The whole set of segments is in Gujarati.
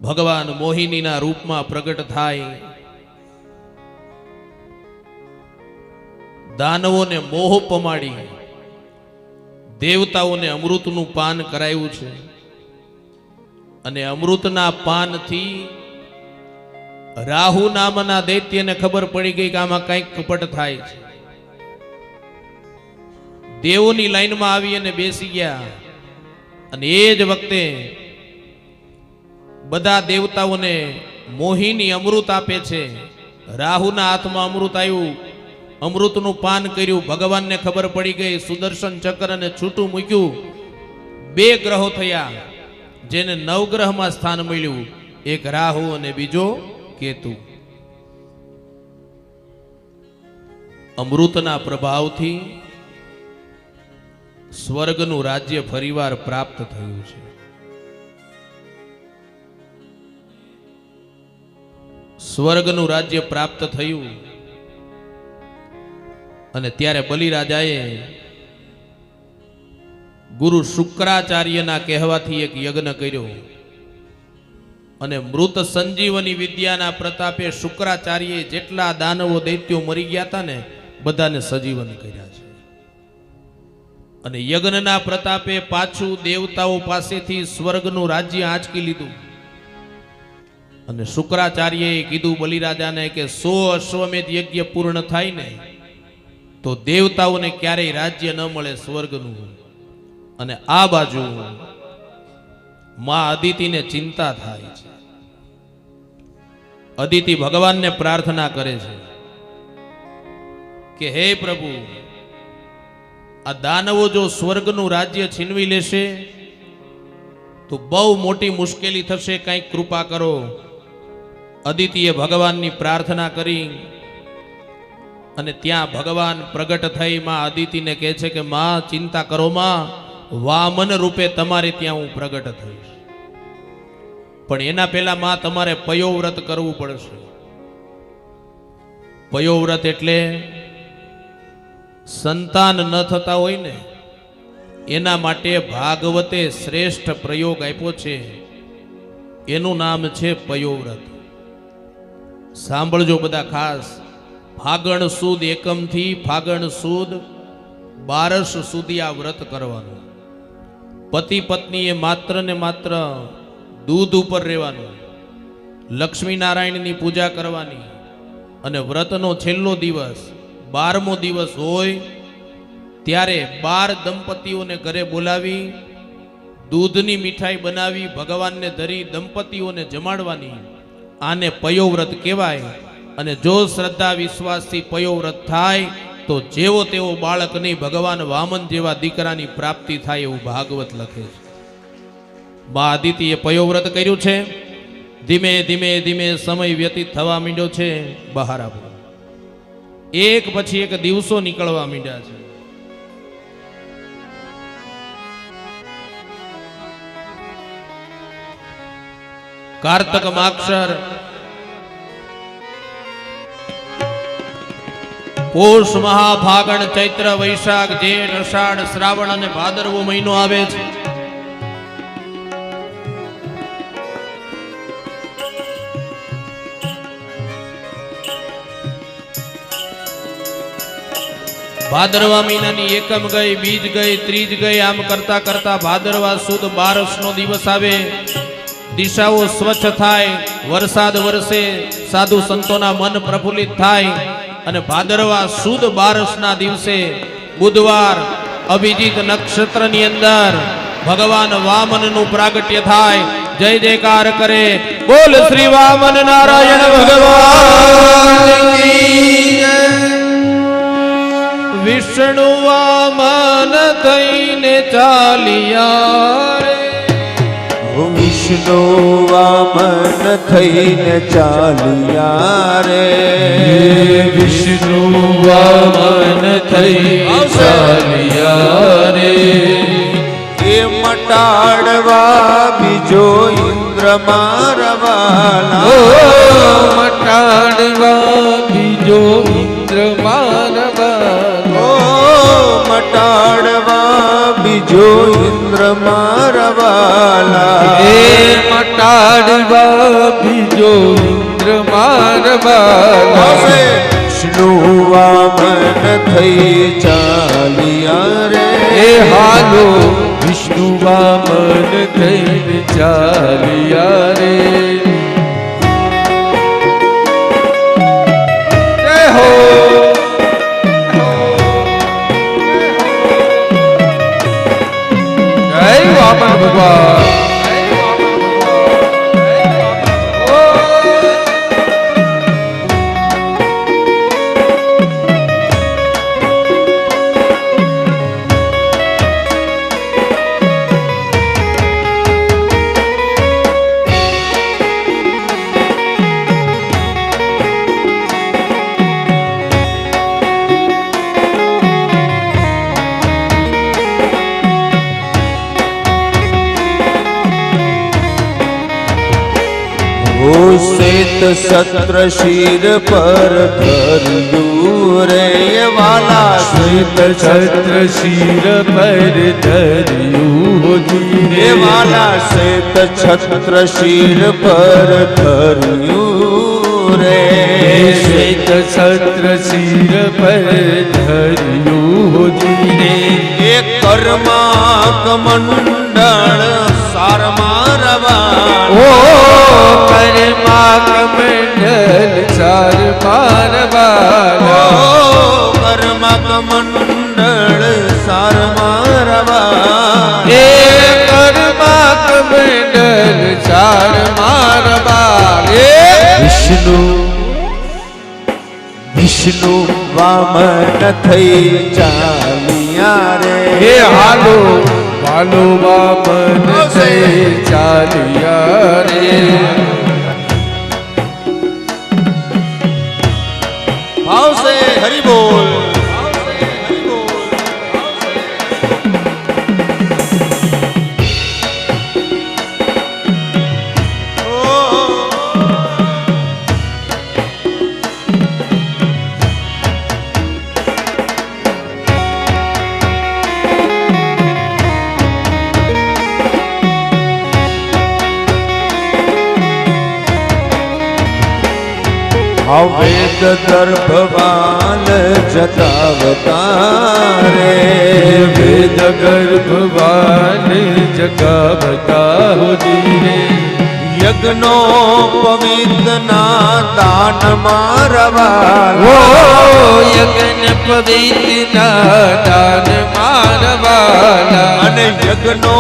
ભગવાન મોહિનીના રૂપમાં પ્રગટ થાય, દાનવોને મોહ પમાડી દેવતાઓને અમૃતનું પાન કરાયું છે. અને અમૃતના પાનથી રાહુ નામના દૈત્યને ખબર પડી ગઈ કે આમાં કંઈક કપટ થાય છે. દેવોની લાઈનમાં આવી અને બેસી ગયા. અને એ જ વખતે બધા દેવતાઓને મોહિની અમૃત આપે છે. રાહુના હાથમાં અમૃત આવ્યું, અમૃતનું પાન કર્યું. ભગવાનને ખબર પડી ગઈ, સુદર્શન ચક્રને છૂટું મૂક્યું. 2 ગ્રહો થયા જેને નવગ્રહમાં સ્થાન મળ્યું, એક રાહુ અને બીજો કેતુ. અમૃતના પ્રભાવથી સ્વર્ગનું રાજ્ય ફરીવાર પ્રાપ્ત થયું છે. સ્વર્ગનું રાજ્ય પ્રાપ્ત થયું અને ત્યારે બલિરાજાએ ગુરુ શુક્રાચાર્યના કહેવાથી એક યજ્ઞ કર્યો અને મૃત સંજીવની વિદ્યાના પ્રતાપે શુક્રાચાર્યએ જેટલા દાનવો દૈત્યો મરી ગયા હતા ને બધાને સજીવન કર્યા છે. અને યજ્ઞના પ્રતાપે પાછું દેવતાઓ પાસેથી સ્વર્ગનું રાજ્ય આંચકી લીધું. અને શુક્રાચાર્યએ કીધું બલિરાજાને કે 100 અશ્વમેધ યજ્ઞ પૂર્ણ થાય ને તો દેવતાઓને ક્યારેય રાજ્ય ન મળે સ્વર્ગનું. અને આ બાજુ માં અદિતિને ચિંતા થાય છે. અદિતિ ભગવાનને પ્રાર્થના કરે છે કે હે પ્રભુ, આ દાનવો જો સ્વર્ગનું રાજ્ય છીનવી લેશે તો બહુ મોટી મુશ્કેલી થશે, કંઈક કૃપા કરો. અદિતિએ ભગવાનની પ્રાર્થના કરી અને ત્યાં ભગવાન પ્રગટ થઈ માં અદિતિને કહે છે કે માં ચિંતા કરો માં, વામન રૂપે તમારે ત્યાં હું પ્રગટ થઈશ. પણ એના પહેલા માં તમારે પયોવ્રત કરવું પડશે. પયોવ્રત એટલે સંતાન ન થતા હોય ને એના માટે ભાગવતે શ્રેષ્ઠ પ્રયોગ આપ્યો છે, એનું નામ છે પયોવ્રત. સાંભળજો બધા ખાસ. ફાગણ સુદ એકમથી ફાગણ સુદ 12 સુધી આ વ્રત કરવાનું. પતિ પત્નીએ માત્ર ને માત્ર દૂધ ઉપર રહેવાનું, લક્ષ્મી નારાયણની પૂજા કરવાની. અને વ્રતનો છેલ્લો દિવસ 12મો દિવસ હોય ત્યારે 12 દંપતીઓને ઘરે બોલાવી દૂધની મીઠાઈ બનાવી ભગવાનને ધરી દંપતીઓને જમાડવાની. આને પયોવ્રત કહેવાય. અને જો શ્રદ્ધા વિશ્વાસથી પયોવ્રત થાય તો જેવો તેવો બાળક નહીં, ભગવાન વામન જેવા દીકરાની પ્રાપ્તિ થાય એવું ભાગવત લખે છે. મા અદિતિએ પયોવ્રત કર્યું છે. ધીમે ધીમે ધીમે સમય વ્યતીત થવા માંડ્યો છે. બહાર આવો, એક પછી એક દિવસો નીકળવા માંડ્યા છે. કાર્તક માક્ષર, પોષ મહા ફાગણ ચૈત્ર વૈશાખ જેઠ અષાઢ શ્રાવણ અને ભાદરવો મહિનો આવે છે. ભાદરવા મહિનાની એકમ ગઈ, બીજ ગઈ, ત્રીજ ગઈ, આમ કરતા કરતા ભાદરવા સુદ 12નો દિવસ આવે. દિશાઓ સ્વચ્છ થાય, વરસાદ વરસે, સાધુ સંતોના મન પ્રફુલ્લિત થાય. અને ભાદરવા સુદ 12ના દિવસે બુધવાર અભિજીત નક્ષત્રની અંદર ભગવાન વામનનું પ્રાગટ્ય થાય. જય જયકાર કરે, બોલ શ્રી વામન નારાયણ ભગવાન કી જય. વિષ્ણુ વામન થઈને ચાલ્યા રે, વિષ્ણુ વામન થઈને ચાલ્યા રે, વિષ્ણુ વામન થઈ ચાલ્યા રે. એ મટાડવા બીજો ઇન્દ્ર મારવાલા, મટાડવા બીજો ઇન્દ્ર મારવાલા, મટાડવા બીજો ઇન્દ્ર મારવાલા, એ મટાડવા બીજો ઇન્દ્ર મારવાલા વિષ્ણુ વામન થઈ ચાલ્યા રે એ હાલો વિષ્ણુ વામન થઈને ચાલ્યા રે જય હો જય વામન ભગવાન શ્વેત સત્ર શિર પર ધર્યું રે વાલા શ્વેત છત્ર શિર પર ધર્યું રે વાલા શ્વેત છત્ર શિર પર ધર્યું રે શ્વેત છત્ર શિર પર ધર્યું રે એ કર્માક મંડળ સાર મારવા ઓ કર્માક મંડળ સાર મારવાલા કર્મક મંડળ સાર મારવા એ કર્માક મંડળ સાર મારવાલા વિષ્ણુ વિષ્ણુ વામન થઈ ચાલ્યા રે હે હાલો વાલો વામન થઈ ચાલ્યા રે ભાવ સે હરિ બોલ વેદ ગર્ભવાન જગાવતા રે વેદ ગર્ભવાન જગાવતા હોજી રે યજ્ઞો પવિત્ર ના દાન મારવા ઓ યજ્ઞ પવિત્ર ના દાન મારવાલા અને યજ્ઞો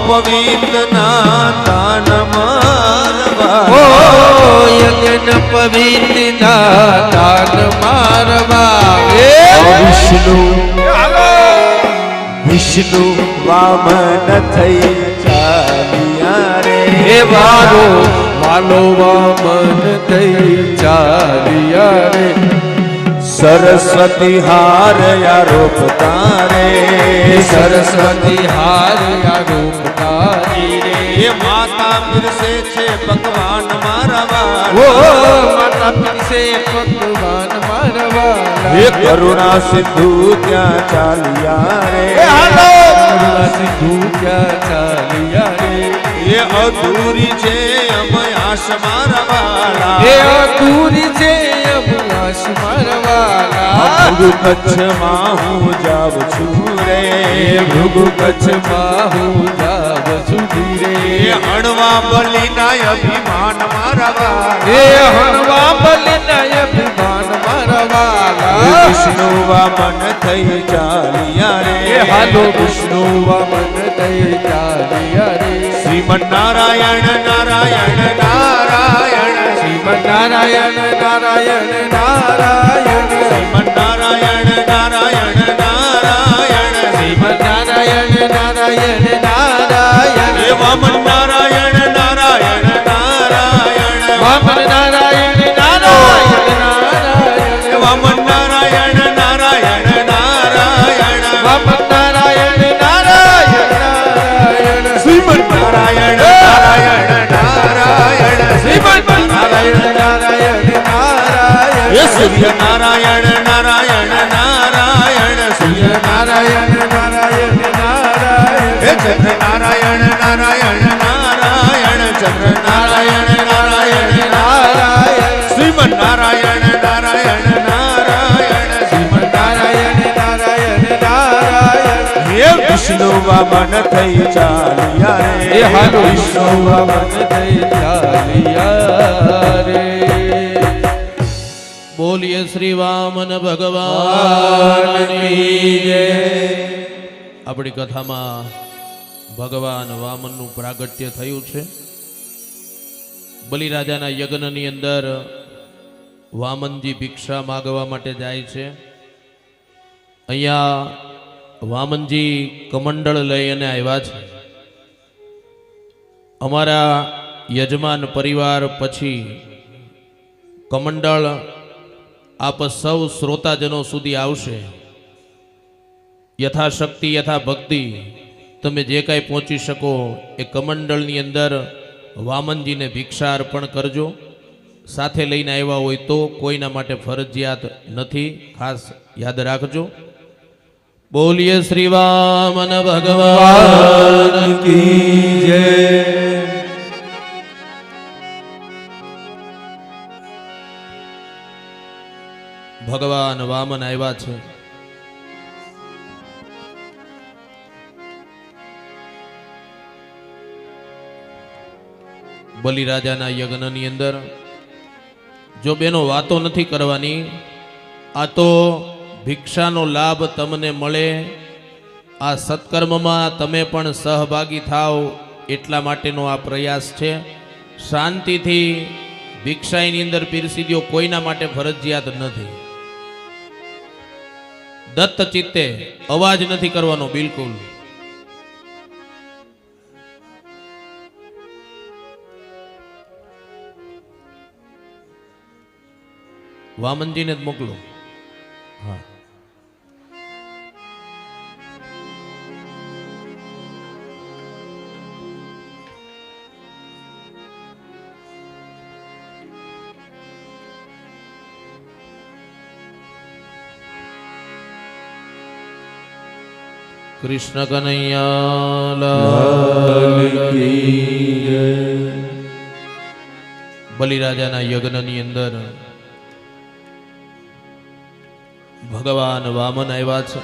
પવિત્ર ના દાન મારવા ઓ યજ્ઞ પવિત્ર ના દાન મારવા વિષ્ણુ વિષ્ણુ વામન થઈ ચાલ્યા રે હે વાલો વાલો વામન થઈ ચાલ્યા રે સરસ્વતી હાર આરોપતા રે સરસ્વતી હાર આરોપતા રે એ માતા પીરસે છે ભગવાન મારા ઓ વાલા માતા પીરસે ભગવાન મારા વાલા એ કરુણા સિંધુ ત્યાં ચાલ્યા રે કરુણા સિંધુ ક્યાં ચાલ્યા રે એ અધૂરી છે અમયાશ મારા વાલા હે અધૂરી છે અભલાષ મારા વાલા ભૃગુ કચ્છમાં હું જાઉં છું રે ભૃગુ કચ્છમાં હું જાવ સુધી રે એ હણવા બલિના અભિમાન મારા વાલા હે હણવા બલિના અભિમાન મારા વાલા વિષ્ણુ વામન થઈ ચાલ્યા રે હે હાલો વિષ્ણુ વામન થઈ ચાલ્યા રે શ્રીમન નારાયણ નારાયણ નારાયણ શ્રીમન નારાયણ નારાયણ નારાયણ શ્રીમન નારાયણ નારાયણ નારાયણ શ્રીમન નારાયણ નારાયણ નારાયણ એ વામન નારાયણ નારાયણ નારાયણ વામન નારાયણ નારાયણ નારાયણ એ વામન નારાયણ નારાયણ નારાયણ વામન નારાયણ નારાયણ નારાયણ શ્રીમન નારાયણ નારાયણ નારાયણ શ્રીમન નારાયણ નારાયણ નારાયણ એ સૂર્ય નારાયણ નારાયણ નારાયણ સૂર્ય નારાયણ નારાયણ નારાયણ એ ચંદ્ર નારાયણ નારાયણ નારાયણ ચંદ્ર નારાયણ નારાયણ વામન થઈ ચાલ્યા એ રે હાલો વિષ્ણુ વામન થઈ ચાલ્યા રે બોલીએ શ્રી વામન ભગવાન કી જય. આપણી કથામાં ભગવાન વામનનું પ્રાગટ્ય થયું છે. બલિરાજાના યજ્ઞની અંદર વામનજી ભિક્ષા માગવા માટે જાય છે. અહીંયા વામનજી કમંડળ લઈ અને આવ્યા છે. અમારા યજમાન પરિવાર પછી કમંડળ આપ સૌ શ્રોતાજનો સુધી આવશે. યથાશક્તિ યથા ભક્તિ તમે જે કાંઈ પહોંચી શકો એ કમંડળની અંદર વામનજીને ભિક્ષા અર્પણ કરજો. સાથે લઈને આવ્યા હોય તો કોઈના માટે ફરજિયાત નથી, ખાસ યાદ રાખજો. બોલીએ શ્રી વામન ભગવાન કી જય. ભગવાન વામન આવ્યા છે. બલિરાજાના યજ્ઞની અંદર જો બેનો વાતો નથી કરવાની, આ તો ભિક્ષાનો લાભ તમને મળે, આ સત્કર્મમાં તમે પણ સહભાગી થાવ એટલા માટેનો આ પ્રયાસ છે. શાંતિથી ભિક્ષાની અંદર પીરસી દો, કોઈના માટે ફરજિયાત નથી. દત્ત ચિત્તે અવાજ નથી કરવાનો બિલકુલ. વામનજીને જ મોકલો. હા, કૃષ્ણ કનૈયા લાલ કી જય. બલિરાજાના યજ્ઞની અંદર ભગવાન વામન આવ્યા છે.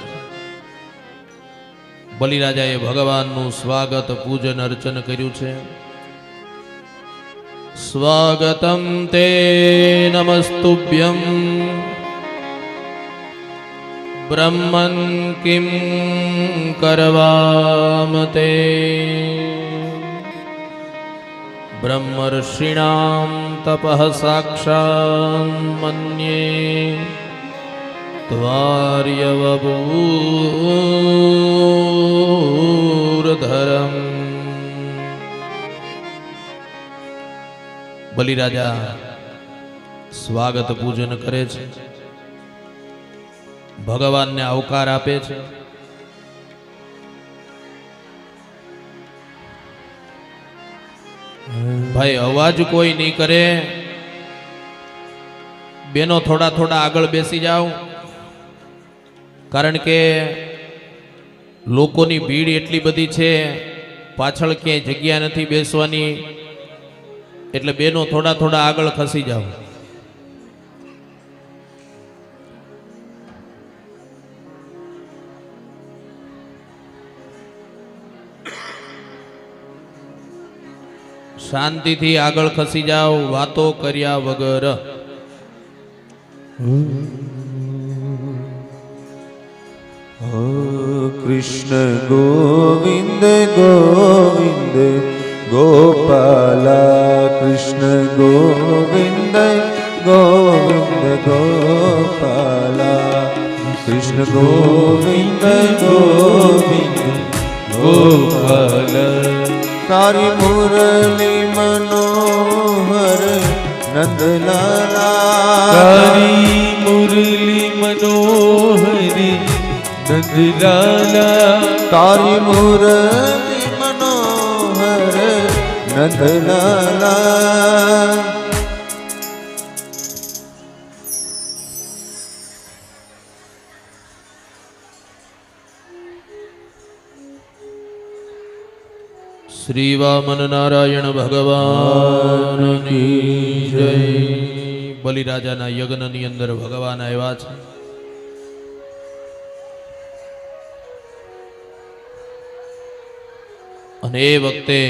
બલિરાજાએ ભગવાનનું સ્વાગત પૂજન અર્ચન કર્યું છે. સ્વાગતમ તે નમસ્તુભ્યમ બ્રહ્મન કિમ કરવામ તે બ્રહ્મર્ષિણામ તપઃ સાક્ષાત મન્યે ત્વાર્યવભૂરધરમ. બલિરાજા સ્વાગત પૂજન કરે છે, ભગવાનને આવકાર આપે છે. ભાઈ અવાજ કોઈ નહીં કરે. બેનો થોડા થોડા આગળ બેસી જાઓ, કારણ કે લોકોની ભીડ એટલી બધી છે, પાછળ ક્યાંય જગ્યા નથી બેસવાની, એટલે બેનો થોડા થોડા આગળ ખસી જાઓ. શાંતિથી આગળ ખસી જાઓ, વાતો કર્યા વગર. કૃષ્ણ ગોવિંદ ગોવિંદ ગોપાલા કૃષ્ણ ગોવિંદ ગોવિંદ ગોપાલા કૃષ્ણ ગોવિંદ ગોવિંદ ગોપાલા. તારી મુરલી મનોહર નંદલાલા તારી મુરલી મનોહરી નંદલાલા. તારી મુરલી મનોહર નંદલાલા. શ્રી વામન નારાયણ ભગવાન કી જય. બલિરાજાના યજ્ઞની અંદર ભગવાન આવ્યા છે. અને એ વખતે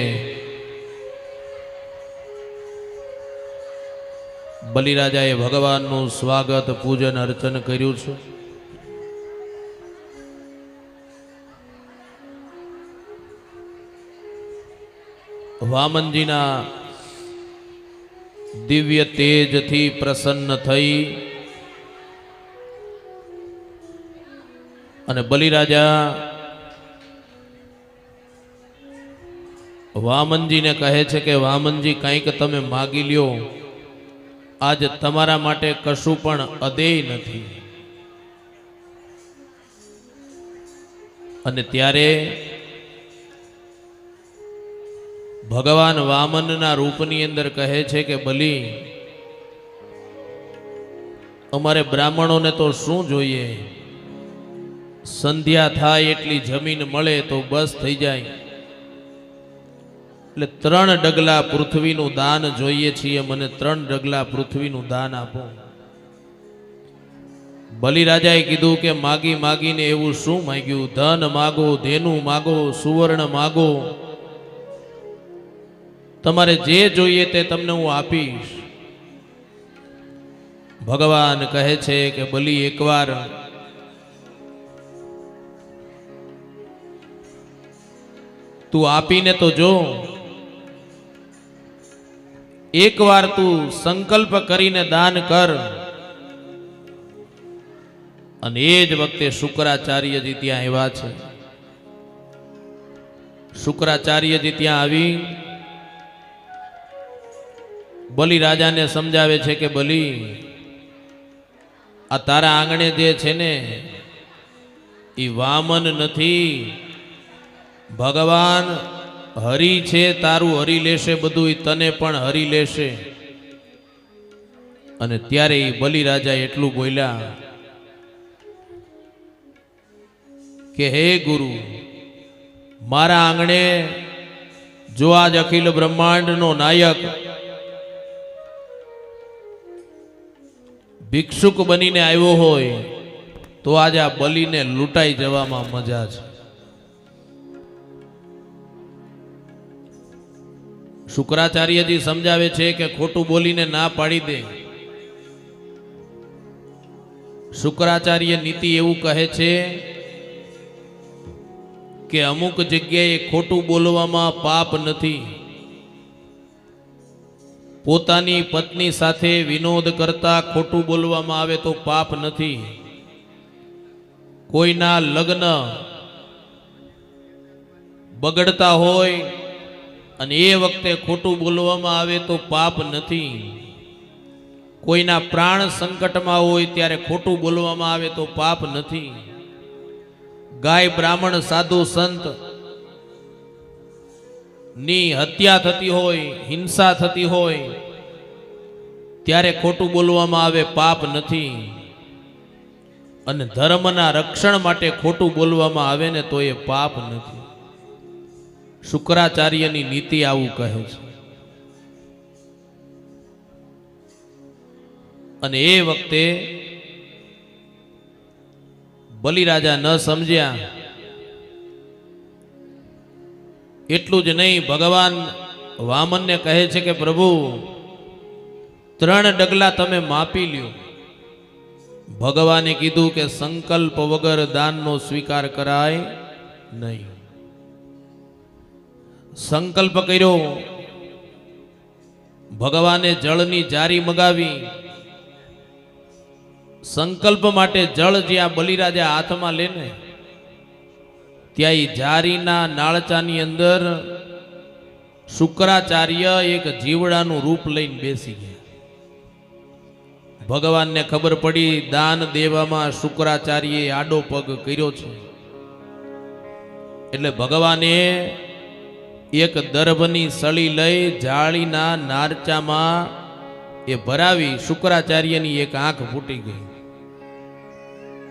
બલિરાજાએ ભગવાનનું સ્વાગત પૂજન અર્ચન કર્યું છે. વામનજીના દિવ્ય તેજથી પ્રસન્ન થઈ અને બલિરાજા વામનજીને કહે છે કે વામનજી કંઈક તમે માગી લ્યો, આજ તમારા માટે કશું પણ અદેય નથી. અને ત્યારે ભગવાન વામનના રૂપની અંદર કહે છે કે બલિ, અમારે બ્રાહ્મણોને તો શું જોઈએ, સંધ્યા થાય એટલી જમીન મળે તો બસ થઈ જાય, એટલે 3 ડગલા પૃથ્વીનું દાન જોઈએ છીએ, મને 3 ડગલા પૃથ્વીનું દાન આપો. બલિરાજાએ કીધું કે માગી માગીને એવું શું માંગ્યું? ધન માગો, ધેનું માગો, સુવર્ણ માગો, તમારે જે જોઈએ તે તમને હું આપીશ. ભગવાન કહે છે કે બલિ, એકવાર તું આપીને તો જો, એકવાર તું સંકલ્પ કરીને દાન કર. અને એ જ વખતે શુક્રાચાર્યજી ત્યાં આવ્યા છે. શુક્રાચાર્યજી ત્યાં આવી બલિરાજાને સમજાવે છે કે બલિ, આ તારા આંગણે જે છે ને એ વામન નથી, ભગવાન હરિ છે. તારું હરી લેશે, બધું તને પણ હરી લેશે. અને ત્યારે એ બલિરાજા એટલું બોલ્યા કે હે ગુરુ, મારા આંગણે જો આજ અખિલ બ્રહ્માંડનો નાયક ભિક્ષુક બનીને આવ્યો હોય તો આજે આ બલિને લૂંટાઈ જવામાં મજા છે. શુક્રાચાર્યજી સમજાવે છે કે ખોટું બોલીને ના પાડી દે. શુક્રાચાર્ય નીતિ એવું કહે છે કે અમુક જગ્યાએ ખોટું બોલવામાં પાપ નથી. પોતાની પત્ની સાથે વિનોદ કરતા ખોટું બોલવામાં આવે તો પાપ નથી. કોઈના લગ્ન બગડતા હોય અને એ વખતે ખોટું બોલવામાં આવે તો પાપ નથી. કોઈના પ્રાણ સંકટમાં હોય ત્યારે ખોટું બોલવામાં આવે તો પાપ નથી. ગાય, બ્રાહ્મણ, સાધુ, સંત ની હત્યા થતી હોય, હિંસા થતી હોય ત્યારે ખોટું બોલવામાં આવે પાપ નથી. અને ધર્મના રક્ષણ માટે ખોટું બોલવામાં આવે ને તો એ પાપ નથી. શુક્રાચાર્યની નીતિ આવું કહે છે. અને એ વખતે બલિરાજા ન સમજ્યા. એટલું જ નહીં, ભગવાન વામનને કહે છે કે પ્રભુ 3 ડગલા તમે માપી લ્યો. ભગવાને કીધું કે સંકલ્પ વગર દાનનો સ્વીકાર કરાય નહીં. સંકલ્પ કર્યો, ભગવાને જળની જારી મગાવી. સંકલ્પ માટે જળ જ્યાં બલિરાજા હાથમાં લે ને ત્યાં એ જારીના નાળચાની અંદર શુક્રાચાર્ય એક જીવડાનું રૂપ લઈને બેસી ગયા. ભગવાનને ખબર પડી દાન દેવામાં શુક્રાચાર્યએ આડો પગ કર્યો છે. એટલે ભગવાને એક દર્ભની સળી લઈ જાળીના નારચામાં એ ભરાવી. શુક્રાચાર્યની એક આંખ ફૂટી ગઈ.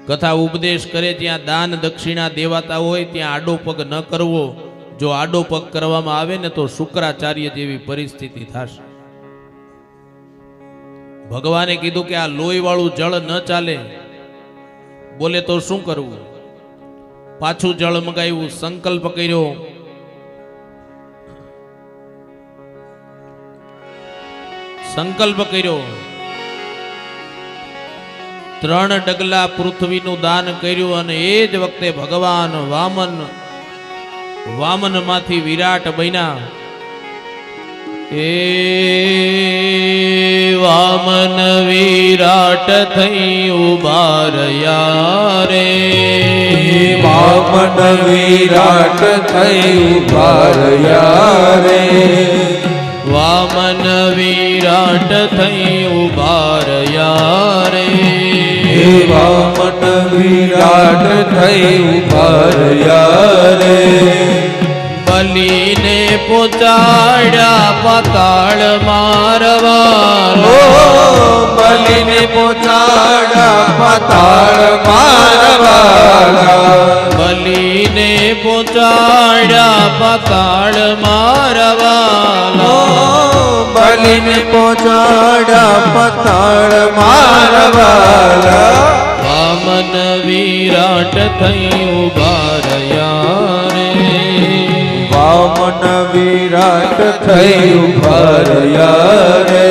કથા ઉપદેશ કરે જ્યાં દાન દક્ષિણા દેવાતા હોય ત્યાં આડો પગ ન કરવો. જો આડો પગ કરવામાં આવે ને તો શુક્રાચાર્ય જેવી પરિસ્થિતિ થશે. ભગવાને કીધું કે આ લોહી વાળું જળ ન ચાલે. બોલે તો શું કરવું? પાછું જળ મગાવ્યું, સંકલ્પ કર્યો. સંકલ્પ કર્યો, 3 ડગલા પૃથ્વીનું દાન કર્યું અને એ જ વખતે ભગવાન વામન માંથી વિરાટ બન્યા. એ વામન વિરાટ થઈ ઉભા રહ્યા રે, વામન વિરાટ થઈ ઉભા રહ્યા રે, વામન વિરાટ થઈ ઉભા રહ્યા રે, વામન વિરાટ થઈ ઉભા રહ્યા રે. બલીને પહોંચાડ્યા પાતાળ મારવા, બલીને પહોંચાડ્યા પાતાળ મારવાલા, બલીને પહોંચાડ્યા પાતાળ મારવા, બલીને પહોંચાડ્યા પાતાળ મારવાલા. વામન વિરાટ થઈ ઉભા રહ્યા રે, વામન વિરાટ થઈ ઉભા રહ્યા રે,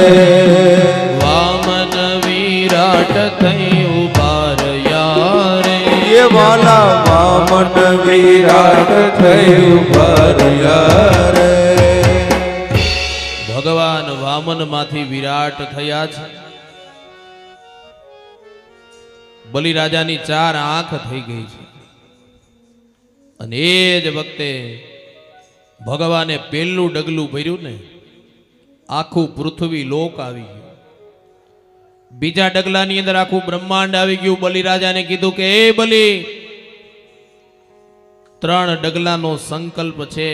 વામન વિરાટ થઈ ઉભા રહ્યા રે. એ વાલા વામન વિરાટ થઈ ઉભા રહ્યા રે. ભગવાન વામન માંથી વિરાટ થયા છે. બલિરાજાની 4 આંખ થઈ ગઈ છે અને એ જ વખતે ભગવાને પહેલું ડગલું ભર્યું ને, આખું પૃથ્વી લોક આવી ગયું. બીજા ડગલાની અંદર આખું બ્રહ્માંડ આવી ગયું. બલિરાજાને કીધું કે એ બલી, 3 ડગલાનો સંકલ્પ છે,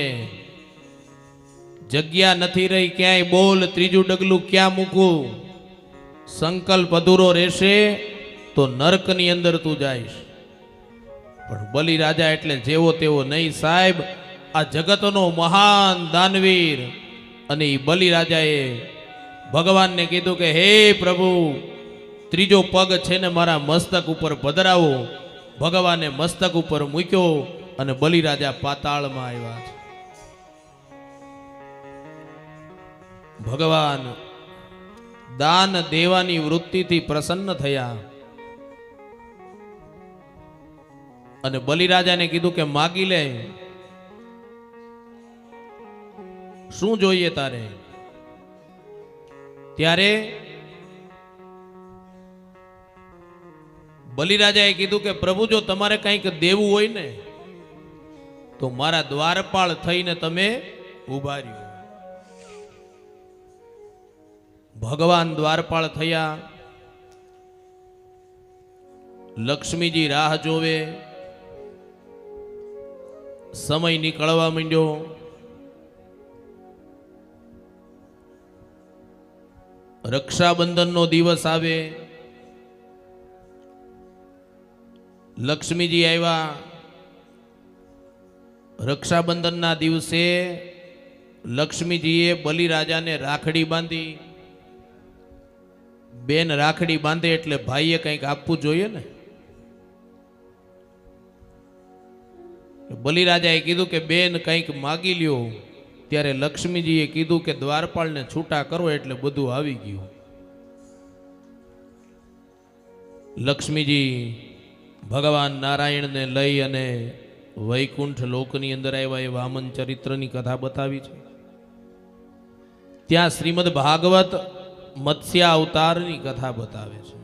જગ્યા નથી રહી, ક્યાંય બોલ, ત્રીજું ડગલું ક્યાં મૂકું? સંકલ્પ અધૂરો રહેશે તો નરકની અંદર તું જઈશ. પણ બલિરાજા એટલે જેવો તેવો નહીં સાહેબ, આ જગતનો મહાન દાનવીર. અને એ બલિરાજાએ ભગવાનને કીધું કે હે પ્રભુ, ત્રીજો પગ છે ને મારા મસ્તક ઉપર પધરાવો. ભગવાને મસ્તક ઉપર મૂક્યો અને બલિરાજા પાતાળમાં આવ્યા છે. ભગવાન દાન દેવાની વૃત્તિથી પ્રસન્ન થયા અને બલિરાજાને કીધું કે માગી લે, શું જોઈએ તારે? ત્યારે બલિરાજાએ કીધું કે પ્રભુ, જો તમારે કંઈક દેવું હોય ને તો મારા દ્વારપાળ થઈને તમે ઉભા રહ્યો. ભગવાન દ્વારપાળ થયા. લક્ષ્મીજી રાહ જોવે. સમય નીકળવા માંડ્યો. રક્ષાબંધનનો દિવસ આવે. લક્ષ્મીજી આવ્યા. રક્ષાબંધનના દિવસે લક્ષ્મીજીએ બલિરાજાને રાખડી બાંધી. બેન રાખડી બાંધે એટલે ભાઈએ કંઈક આપવું જોઈએ ને. બલિરાજાએ કીધું કે બેન કંઈક માગી લ્યો. ત્યારે લક્ષ્મીજીએ કીધું કે દ્વારપાળને છૂટા કરો, એટલે બધું આવી ગયું. લક્ષ્મીજી ભગવાન નારાયણને લઈ અને વૈકુંઠ લોકની અંદર આવ્યા. એ વામન ચરિત્રની કથા બતાવી છે. ત્યાં શ્રીમદ ભાગવત મત્સ્ય અવતારની કથા બતાવે છે.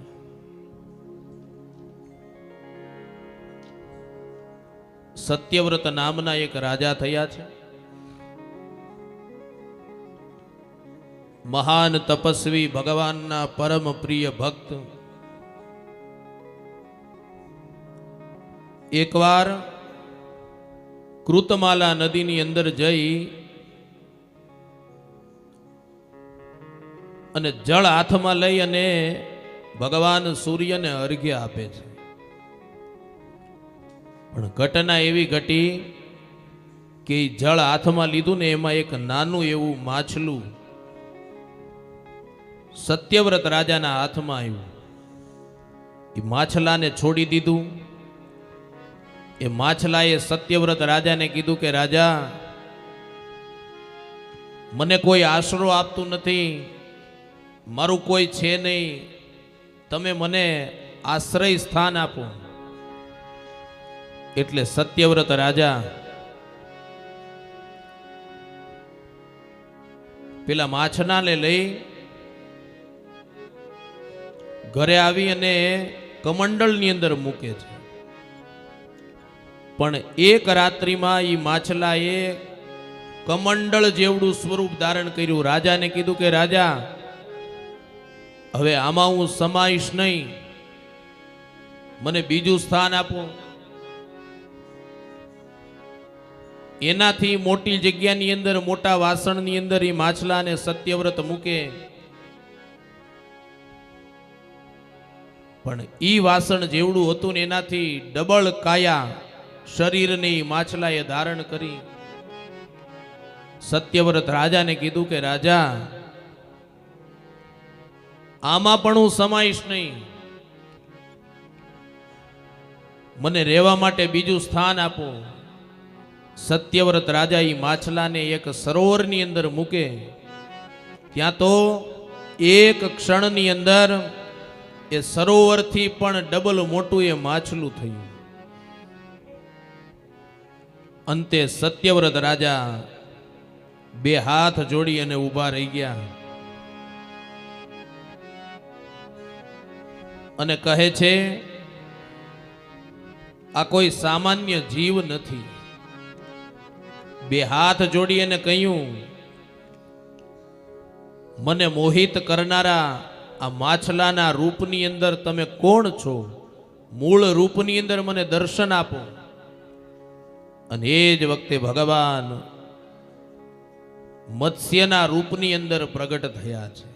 સત્યવ્રત નામના એક રાજા થયા છે. મહાન તપસ્વી, ભગવાનના પરમ પ્રિય ભક્ત. એકવાર કૃતમાલા નદીની અંદર જઈ અને જળ હાથમાં લઈ અને ભગવાન સૂર્યને અર્ઘ્ય આપે છે. પણ ઘટના એવી ઘટી કે જળ હાથમાં લીધું ને એમાં એક નાનું એવું માછલું સત્યવ્રત રાજાના હાથમાં આવ્યું. એ માછલાને છોડી દીધું. એ માછલાએ સત્યવ્રત રાજાને કીધું કે રાજા, મને કોઈ આશરો આપતું નથી, મારું કોઈ છે નહીં, તમે મને આશ્રય સ્થાન આપો. એટલે સત્યવ્રત રાજા પેલા માછનાને લઈ ઘરે આવી અને કમંડળની અંદર મૂકે છે. પણ એક રાત્રિમાં એ માછલાએ કમંડળ જેવડું સ્વરૂપ ધારણ કર્યું. રાજાને કીધું કે રાજા, હવે આમાં હું સમાઈશ નહીં, મને બીજું સ્થાન આપો. એનાથી મોટી જગ્યાની અંદર, મોટા વાસણની અંદર એ માછલાને સત્યવ્રત મૂકે. પણ ઈ વાસણ જેવડું હતું ને એનાથી ડબલ કાયા શરીરને માછલાએ ધારણ કરી. સત્યવ્રત રાજાને કીધું કે રાજા, આમાં પણ હું સમાઈશ નહીં, મને રહેવા માટે બીજું સ્થાન આપો. સત્યવ્રત રાજા એ માછલાને એક સરોવરની અંદર મૂકે. ત્યાં તો એક ક્ષણની અંદર એ સરોવરથી પણ ડબલ મોટું એ માછલું થયું. અંતે સત્યવ્રત રાજા બે હાથ જોડી અને ઊભા રહી ગયા અને કહે છે, આ કોઈ સામાન્ય જીવ નથી. બે હાથ જોડી અને કહ્યું, મને મોહિત કરનારા આ માછલાના રૂપની અંદર તમે કોણ છો? મૂળ રૂપની અંદર મને દર્શન આપો. અને એ જ વખતે ભગવાન મત્સ્યના રૂપની અંદર પ્રગટ થયા છે.